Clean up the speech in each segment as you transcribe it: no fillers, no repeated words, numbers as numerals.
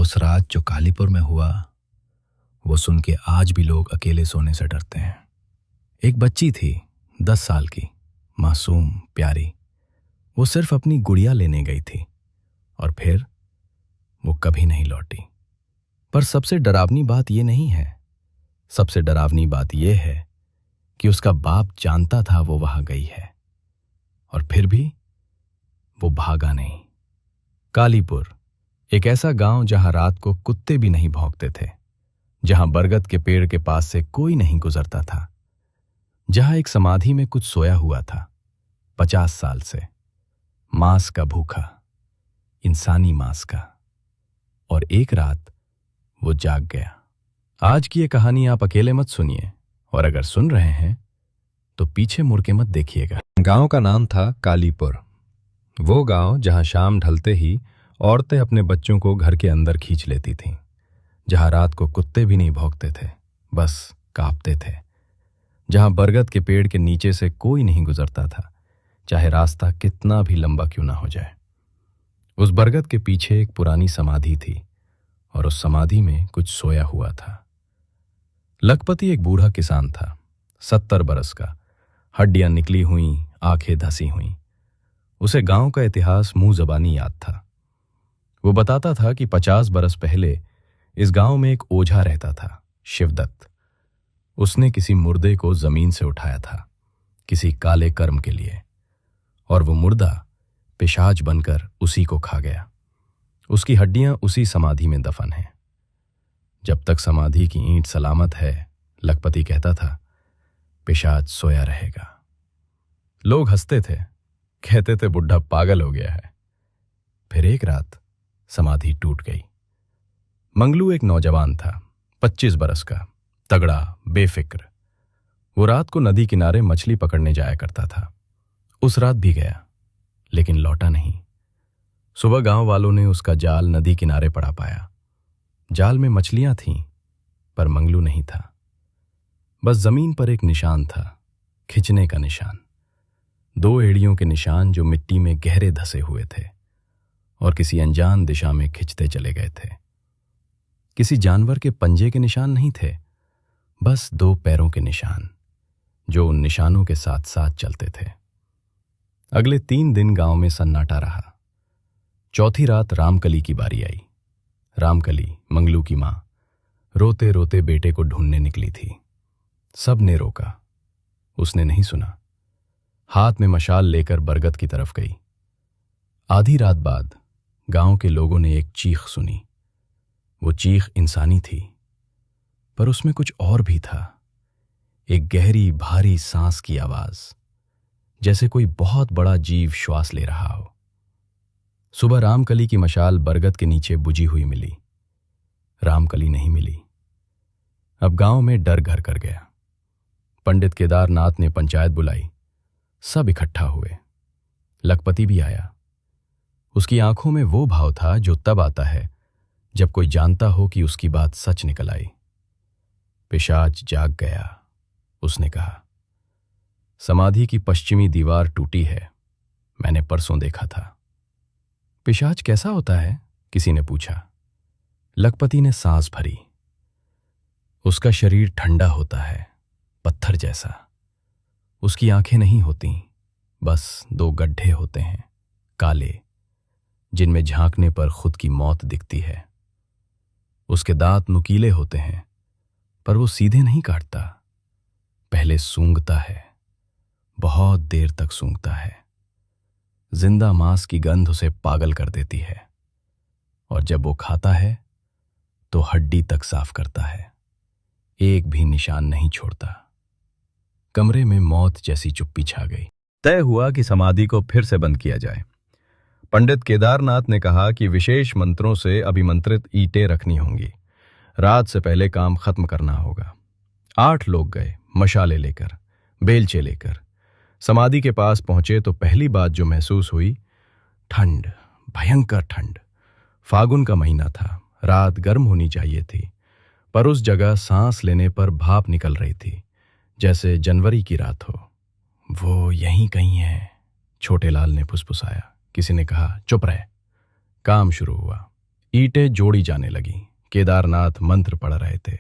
उस रात जो कालीपुर में हुआ, वो सुन के आज भी लोग अकेले सोने से डरते हैं। एक बच्ची थी 10 साल की, मासूम प्यारी। वो सिर्फ अपनी गुड़िया लेने गई थी और फिर वो कभी नहीं लौटी। पर सबसे डरावनी बात ये नहीं है। सबसे डरावनी बात यह है कि उसका बाप जानता था वो वहां गई है और फिर भी वो भागा नहीं। कालीपुर एक ऐसा गांव जहां रात को कुत्ते भी नहीं भौंकते थे, जहां बरगद के पेड़ के पास से कोई नहीं गुजरता था, जहां एक समाधि में कुछ सोया हुआ था 50 साल से, मांस का भूखा, इंसानी मांस का। और एक रात वो जाग गया। आज की ये कहानी आप अकेले मत सुनिए, और अगर सुन रहे हैं तो पीछे मुड़ के मत देखिएगा। गांव का नाम था कालीपुर। वो गांव जहां शाम ढलते ही औरतें अपने बच्चों को घर के अंदर खींच लेती थीं, जहां रात को कुत्ते भी नहीं भौंकते थे, बस कांपते थे, जहां बरगद के पेड़ के नीचे से कोई नहीं गुजरता था, चाहे रास्ता कितना भी लंबा क्यों ना हो जाए। उस बरगद के पीछे एक पुरानी समाधि थी और उस समाधि में कुछ सोया हुआ था। लखपति एक बूढ़ा किसान था, 70 बरस का, हड्डियां निकली हुई, आंखें धसी हुई। उसे गांव का इतिहास मुंह जबानी याद था। वो बताता था कि 50 बरस पहले इस गांव में एक ओझा रहता था, शिवदत्त। उसने किसी मुर्दे को जमीन से उठाया था, किसी काले कर्म के लिए, और वो मुर्दा पिशाच बनकर उसी को खा गया। उसकी हड्डियां उसी समाधि में दफन हैं। जब तक समाधि की ईंट सलामत है, लखपति कहता था, पिशाच सोया रहेगा। लोग हंसते थे, कहते थे बुढ़ा पागल हो गया है। फिर एक रात समाधि टूट गई। मंगलू एक नौजवान था, 25 बरस का, तगड़ा, बेफिक्र। वो रात को नदी किनारे मछली पकड़ने जाया करता था। उस रात भी गया, लेकिन लौटा नहीं। सुबह गांव वालों ने उसका जाल नदी किनारे पड़ा पाया। जाल में मछलियां थीं, पर मंगलू नहीं था। बस जमीन पर एक निशान था, खिंचने का निशान, 2 एड़ियों के निशान जो मिट्टी में गहरे धसे हुए थे और किसी अनजान दिशा में खिंचते चले गए थे। किसी जानवर के पंजे के निशान नहीं थे, बस 2 पैरों के निशान जो उन निशानों के साथ साथ चलते थे। अगले 3 दिन गांव में सन्नाटा रहा। चौथी रात रामकली की बारी आई। रामकली, मंगलू की मां, रोते रोते बेटे को ढूंढने निकली थी। सब ने रोका, उसने नहीं सुना। हाथ में मशाल लेकर बरगद की तरफ गई। आधी रात बाद गांव के लोगों ने एक चीख सुनी। वो चीख इंसानी थी, पर उसमें कुछ और भी था। एक गहरी भारी सांस की आवाज, जैसे कोई बहुत बड़ा जीव श्वास ले रहा हो। सुबह रामकली की मशाल बरगद के नीचे बुझी हुई मिली। रामकली नहीं मिली। अब गांव में डर घर कर गया। पंडित केदारनाथ ने पंचायत बुलाई। सब इकट्ठा हुए। लखपति भी आया। उसकी आंखों में वो भाव था जो तब आता है जब कोई जानता हो कि उसकी बात सच निकल आई। पिशाच जाग गया, उसने कहा। समाधि की पश्चिमी दीवार टूटी है, मैंने परसों देखा था। पिशाच कैसा होता है? किसी ने पूछा। लखपति ने सांस भरी। उसका शरीर ठंडा होता है, पत्थर जैसा। उसकी आंखें नहीं होती, बस 2 गड्ढे होते हैं, काले, जिनमें झांकने पर खुद की मौत दिखती है। उसके दांत नुकीले होते हैं, पर वो सीधे नहीं काटता। पहले सूंघता है, बहुत देर तक सूंघता है। जिंदा मांस की गंध उसे पागल कर देती है, और जब वो खाता है तो हड्डी तक साफ करता है, एक भी निशान नहीं छोड़ता। कमरे में मौत जैसी चुप्पी छा गई। तय हुआ कि समाधि को फिर से बंद किया जाए। पंडित केदारनाथ ने कहा कि विशेष मंत्रों से अभिमंत्रित ईंटें रखनी होंगी। रात से पहले काम खत्म करना होगा। 8 लोग गए, मशाले लेकर, बेलचे लेकर। समाधि के पास पहुंचे तो पहली बात जो महसूस हुई, ठंड, भयंकर ठंड। फागुन का महीना था, रात गर्म होनी चाहिए थी, पर उस जगह सांस लेने पर भाप निकल रही थी, जैसे जनवरी की रात हो। वो यहीं कहीं है, छोटे लाल ने फुसफुसाया। किसी ने कहा, चुप रहे। काम शुरू हुआ। ईंटें जोड़ी जाने लगी। केदारनाथ मंत्र पढ़ रहे थे।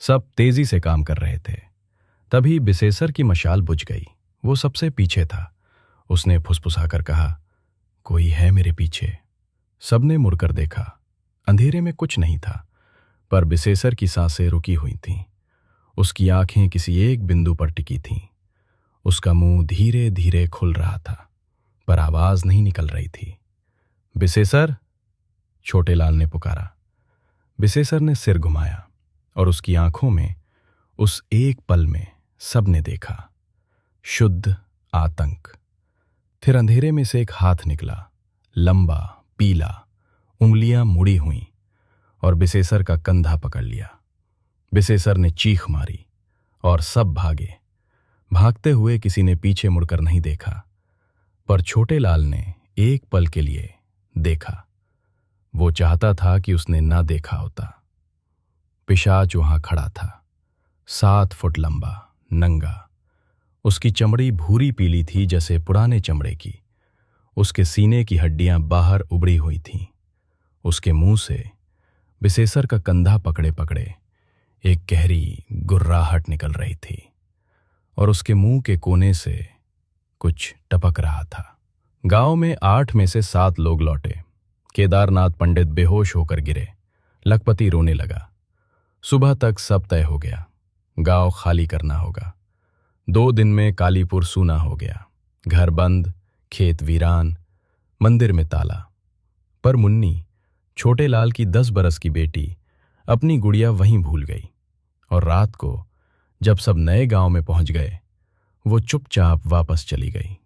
सब तेजी से काम कर रहे थे। तभी बिसेसर की मशाल बुझ गई। वो सबसे पीछे था। उसने फुसफुसाकर कहा, कोई है मेरे पीछे। सबने मुड़कर देखा। अंधेरे में कुछ नहीं था, पर बिसेसर की सांसें रुकी हुई थीं। उसकी आंखें किसी एक बिंदु पर टिकी थीं। उसका मुंह धीरे धीरे खुल रहा था, पर आवाज नहीं निकल रही थी। बिसेसर, छोटे लाल ने पुकारा। बिसेसर ने सिर घुमाया और उसकी आंखों में उस एक पल में सबने देखा शुद्ध आतंक। फिर अंधेरे में से एक हाथ निकला, लंबा, पीला, उंगलियां मुड़ी हुई, और बिसेसर का कंधा पकड़ लिया। बिसेसर ने चीख मारी और सब भागे। भागते हुए किसी ने पीछे मुड़कर नहीं देखा, पर छोटे लाल ने एक पल के लिए देखा। वो चाहता था कि उसने ना देखा होता। पिशाच वहां खड़ा था, 7 फुट लंबा, नंगा। उसकी चमड़ी भूरी पीली थी जैसे पुराने चमड़े की। उसके सीने की हड्डियां बाहर उभरी हुई थीं। उसके मुंह से बिसेसर का कंधा पकड़े पकड़े एक गहरी गुर्राहट निकल रही थी, और उसके मुंह के कोने से कुछ टपक रहा था। गांव में 8 में से 7 लोग लौटे। केदारनाथ पंडित बेहोश होकर गिरे। लखपति रोने लगा। सुबह तक सब तय हो गया। गांव खाली करना होगा। 2 दिन में कालीपुर सूना हो गया। घर बंद, खेत वीरान, मंदिर में ताला। पर मुन्नी, छोटे लाल की 10 बरस की बेटी, अपनी गुड़िया वहीं भूल गई। और रात को जब सब नए गांव में पहुंच गए, वो चुपचाप वापस चली गई।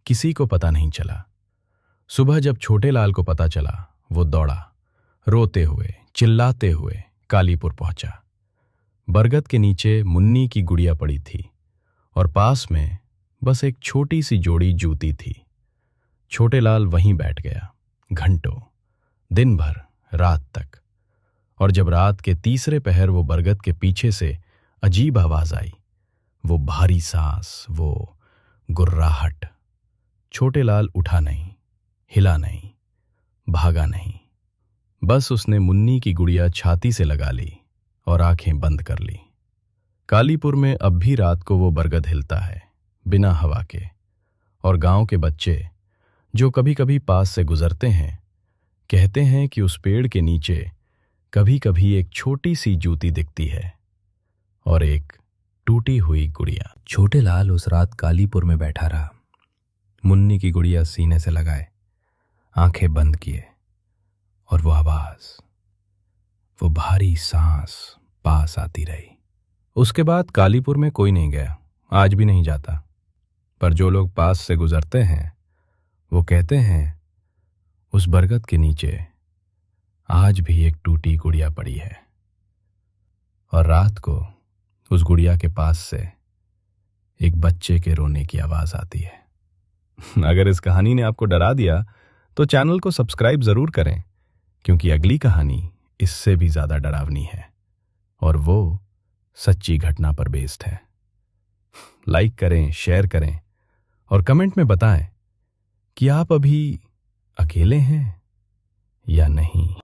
किसी को पता नहीं चला। सुबह जब छोटे लाल को पता चला, वो दौड़ा, रोते हुए, चिल्लाते हुए कालीपुर पहुंचा। बरगद के नीचे मुन्नी की गुड़िया पड़ी थी, और पास में बस एक छोटी सी जोड़ी जूती थी। छोटे लाल वहीं बैठ गया, घंटों, दिन भर, रात तक। और जब रात के तीसरे पहर वो बरगद के पीछे से अजीब आवाज आई, वो भारी सांस, वो गुर्राहट, छोटे लाल उठा नहीं, हिला नहीं, भागा नहीं। बस उसने मुन्नी की गुड़िया छाती से लगा ली और आंखें बंद कर ली। कालीपुर में अब भी रात को वो बरगद हिलता है, बिना हवा के। और गांव के बच्चे जो कभी कभी पास से गुजरते हैं, कहते हैं कि उस पेड़ के नीचे कभी कभी एक छोटी सी जूती दिखती है और एक टूटी हुई गुड़िया। छोटे लाल उस रात कालीपुर में बैठा रहा, मुन्नी की गुड़िया सीने से लगाए, आंखें बंद किए, और वो आवाज, वो भारी सांस पास आती रही। उसके बाद कालीपुर में कोई नहीं गया, आज भी नहीं जाता। पर जो लोग पास से गुजरते हैं, वो कहते हैं उस बरगद के नीचे आज भी एक टूटी गुड़िया पड़ी है, और रात को उस गुड़िया के पास से एक बच्चे के रोने की आवाज आती है। अगर इस कहानी ने आपको डरा दिया तो चैनल को सब्सक्राइब जरूर करें, क्योंकि अगली कहानी इससे भी ज्यादा डरावनी है, और वो सच्ची घटना पर बेस्ड है। लाइक करें, शेयर करें और कमेंट में बताएं कि आप अभी अकेले हैं या नहीं।